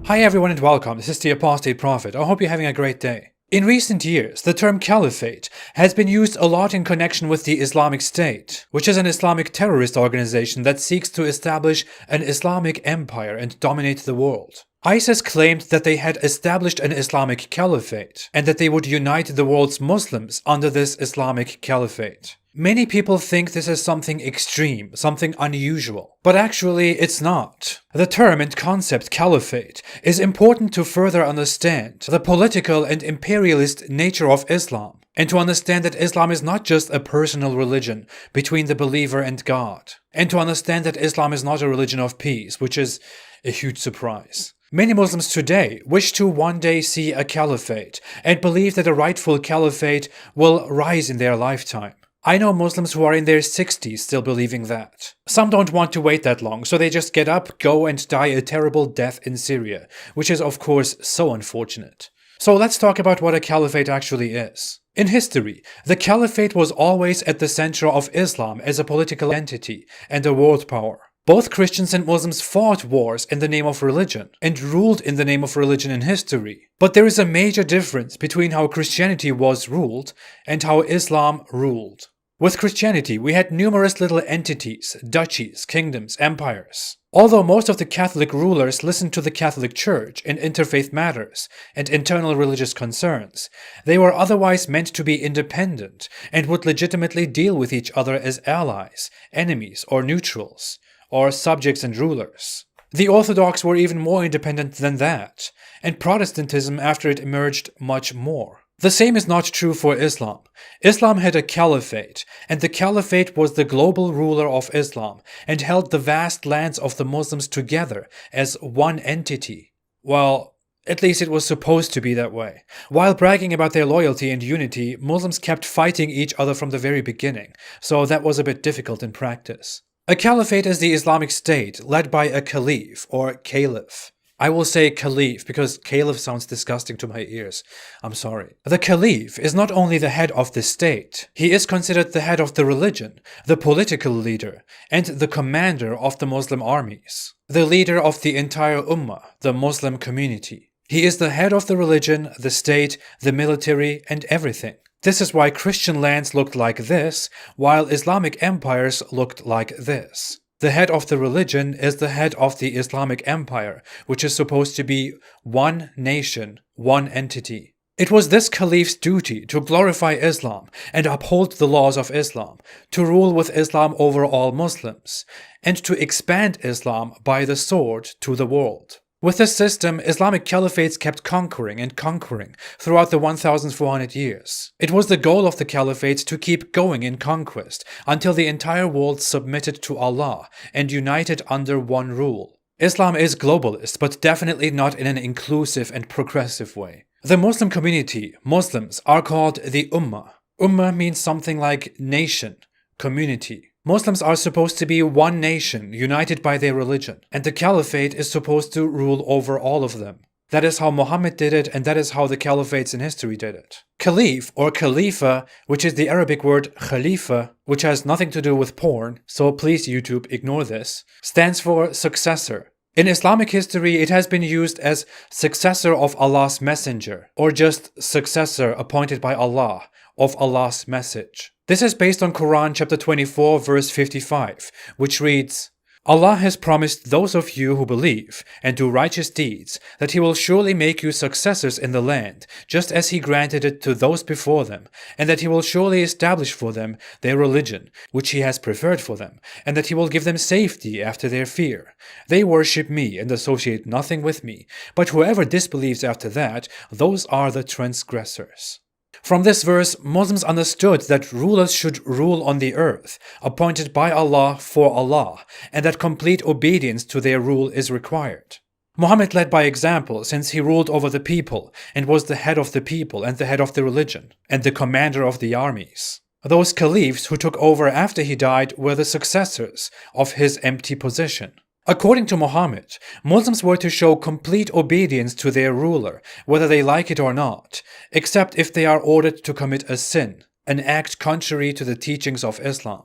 Hi everyone and welcome, this is the Apostate Prophet. I hope you're having a great day. In recent years, the term Caliphate has been used a lot in connection with the Islamic State, which is an Islamic terrorist organization that seeks to establish an Islamic empire and dominate the world. ISIS claimed that they had established an Islamic Caliphate, and that they would unite the world's Muslims under this Islamic Caliphate. Many people think this is something extreme, something unusual, but actually it's not. The term and concept caliphate is important to further understand the political and imperialist nature of Islam, and to understand that Islam is not just a personal religion between the believer and God, and to understand that Islam is not a religion of peace, which is a huge surprise. Many Muslims today wish to one day see a caliphate and believe that a rightful caliphate will rise in their lifetime. I know Muslims who are in their 60s still believing that. Some don't want to wait that long, so they just get up, go and die a terrible death in Syria, which is of course so unfortunate. So let's talk about what a caliphate actually is. In history, the caliphate was always at the center of Islam as a political entity and a world power. Both Christians and Muslims fought wars in the name of religion and ruled in the name of religion in history. But there is a major difference between how Christianity was ruled and how Islam ruled. With Christianity, we had numerous little entities, duchies, kingdoms, empires. Although most of the Catholic rulers listened to the Catholic Church in interfaith matters and internal religious concerns, they were otherwise meant to be independent and would legitimately deal with each other as allies, enemies, or neutrals, or subjects and rulers. The Orthodox were even more independent than that, and Protestantism after it emerged much more. The same is not true for Islam. Islam had a caliphate, and the caliphate was the global ruler of Islam and held the vast lands of the Muslims together as one entity. Well, at least it was supposed to be that way. While bragging about their loyalty and unity, Muslims kept fighting each other from the very beginning, so that was a bit difficult in practice. A caliphate is the Islamic State led by a caliph or caliph. I will say caliph because caliph sounds disgusting to my ears. I'm sorry. The caliph is not only the head of the state, he is considered the head of the religion, the political leader, and the commander of the Muslim armies. The leader of the entire ummah, the Muslim community. He is the head of the religion, the state, the military, and everything. This is why Christian lands looked like this, while Islamic empires looked like this. The head of the religion is the head of the Islamic empire, which is supposed to be one nation, one entity. It was this caliph's duty to glorify Islam and uphold the laws of Islam, to rule with Islam over all Muslims, and to expand Islam by the sword to the world. With this system, Islamic caliphates kept conquering and conquering throughout the 1400 years. It was the goal of the caliphates to keep going in conquest until the entire world submitted to Allah and united under one rule. Islam is globalist, but definitely not in an inclusive and progressive way. The Muslim community, Muslims, are called the Ummah. Ummah means something like nation, community. Muslims are supposed to be one nation, united by their religion, and the caliphate is supposed to rule over all of them. That is how Muhammad did it, and that is how the caliphates in history did it. Caliph or Khalifa, which is the Arabic word Khalifa, which has nothing to do with porn, so please YouTube ignore this, stands for successor. In Islamic history, it has been used as successor of Allah's messenger, or just successor appointed by Allah of Allah's message. This is based on Quran chapter 24 verse 55, which reads, Allah has promised those of you who believe and do righteous deeds that He will surely make you successors in the land, just as He granted it to those before them, and that He will surely establish for them their religion, which He has preferred for them, and that He will give them safety after their fear. They worship Me and associate nothing with Me, but whoever disbelieves after that, those are the transgressors. From this verse, Muslims understood that rulers should rule on the earth, appointed by Allah for Allah, and that complete obedience to their rule is required. Muhammad led by example, since he ruled over the people and was the head of the people and the head of the religion, and the commander of the armies. Those caliphs who took over after he died were the successors of his empty position. According to Muhammad, Muslims were to show complete obedience to their ruler, whether they like it or not, except if they are ordered to commit a sin, an act contrary to the teachings of Islam.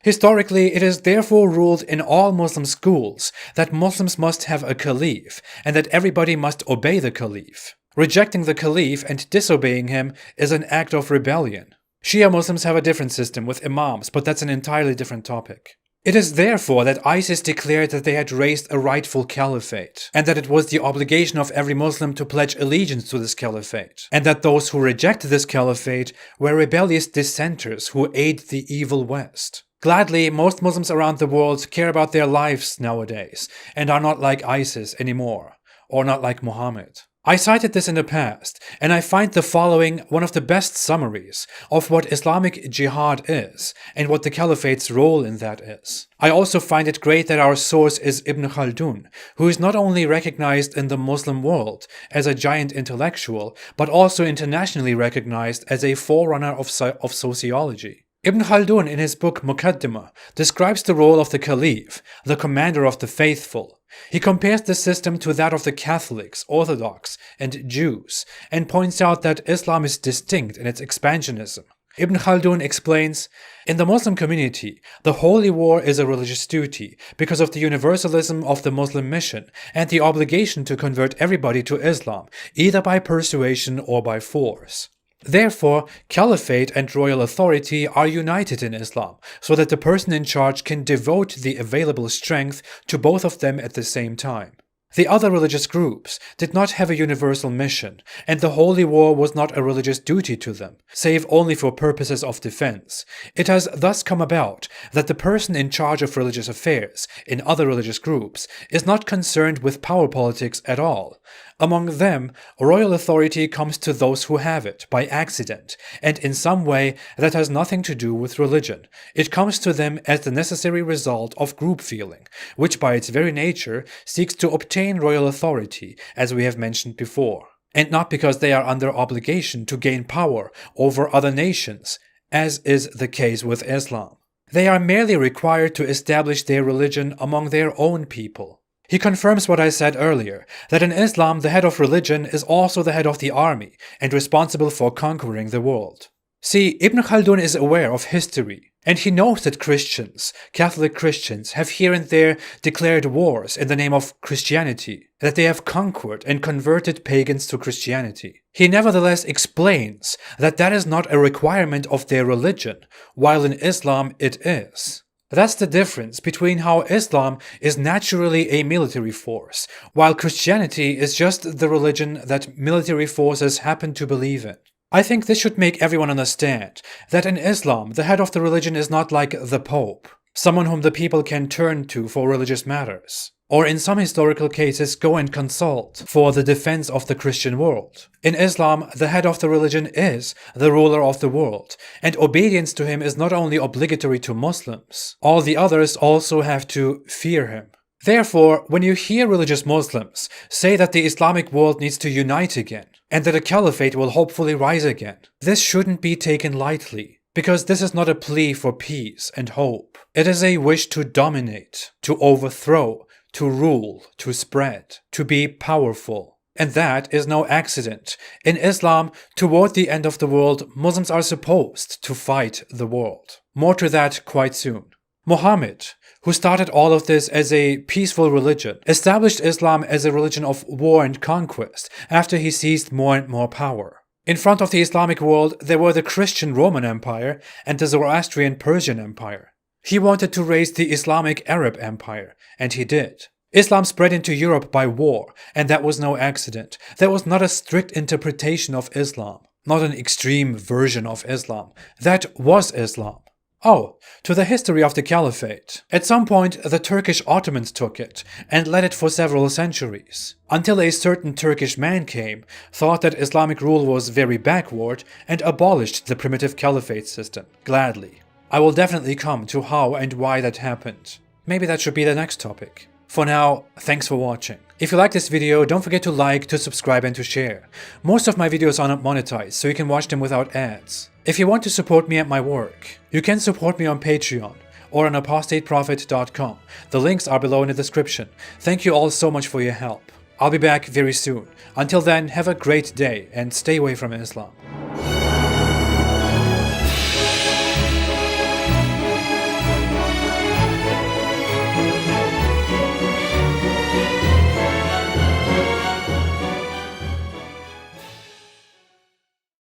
Historically, it is therefore ruled in all Muslim schools that Muslims must have a caliph and that everybody must obey the caliph. Rejecting the caliph and disobeying him is an act of rebellion. Shia Muslims have a different system with imams, but that's an entirely different topic. It is therefore that ISIS declared that they had raised a rightful caliphate, and that it was the obligation of every Muslim to pledge allegiance to this caliphate, and that those who reject this caliphate were rebellious dissenters who aid the evil West. Gladly, most Muslims around the world care about their lives nowadays, and are not like ISIS anymore, or not like Muhammad. I cited this in the past, and I find the following one of the best summaries of what Islamic jihad is, and what the caliphate's role in that is. I also find it great that our source is Ibn Khaldun, who is not only recognized in the Muslim world as a giant intellectual, but also internationally recognized as a forerunner of sociology. Ibn Khaldun, in his book Muqaddimah, describes the role of the caliph, the commander of the faithful. He compares the system to that of the Catholics, Orthodox, and Jews, and points out that Islam is distinct in its expansionism. Ibn Khaldun explains, in the Muslim community, the holy war is a religious duty because of the universalism of the Muslim mission and the obligation to convert everybody to Islam, either by persuasion or by force. Therefore, caliphate and royal authority are united in Islam, so that the person in charge can devote the available strength to both of them at the same time. The other religious groups did not have a universal mission, and the holy war was not a religious duty to them, save only for purposes of defense. It has thus come about that the person in charge of religious affairs in other religious groups is not concerned with power politics at all. Among them, royal authority comes to those who have it by accident, and in some way that has nothing to do with religion. It comes to them as the necessary result of group feeling, which by its very nature seeks to obtain royal authority, as we have mentioned before, and not because they are under obligation to gain power over other nations, as is the case with Islam. They are merely required to establish their religion among their own people. He confirms what I said earlier, that in Islam the head of religion is also the head of the army and responsible for conquering the world. See, Ibn Khaldun is aware of history, and he knows that Christians, Catholic Christians, have here and there declared wars in the name of Christianity, that they have conquered and converted pagans to Christianity. He nevertheless explains that that is not a requirement of their religion, while in Islam it is. That's the difference between how Islam is naturally a military force, while Christianity is just the religion that military forces happen to believe in. I think this should make everyone understand that in Islam, the head of the religion is not like the Pope, someone whom the people can turn to for religious matters, or in some historical cases go and consult for the defense of the Christian world. In Islam, the head of the religion is the ruler of the world, and obedience to him is not only obligatory to Muslims, all the others also have to fear him. Therefore, when you hear religious Muslims say that the Islamic world needs to unite again, and that a caliphate will hopefully rise again, this shouldn't be taken lightly, because this is not a plea for peace and hope. It is a wish to dominate, to overthrow, to rule, to spread, to be powerful. And that is no accident. In Islam, toward the end of the world, Muslims are supposed to fight the world. More to that quite soon. Muhammad, who started all of this as a peaceful religion, established Islam as a religion of war and conquest after he seized more and more power. In front of the Islamic world, there were the Christian Roman Empire and the Zoroastrian Persian Empire. He wanted to raise the Islamic Arab Empire, and he did. Islam spread into Europe by war, and that was no accident. That was not a strict interpretation of Islam, not an extreme version of Islam. That was Islam. Oh, to the history of the Caliphate. At some point, the Turkish Ottomans took it and led it for several centuries, until a certain Turkish man came, thought that Islamic rule was very backward, and abolished the primitive Caliphate system, gladly. I will definitely come to how and why that happened. Maybe that should be the next topic. For now, thanks for watching. If you like this video, don't forget to like, to subscribe and to share. Most of my videos are not monetized, so you can watch them without ads. If you want to support me at my work, you can support me on Patreon or on apostateprofit.com. The links are below in the description. Thank you all so much for your help. I'll be back very soon. Until then, have a great day and stay away from Islam.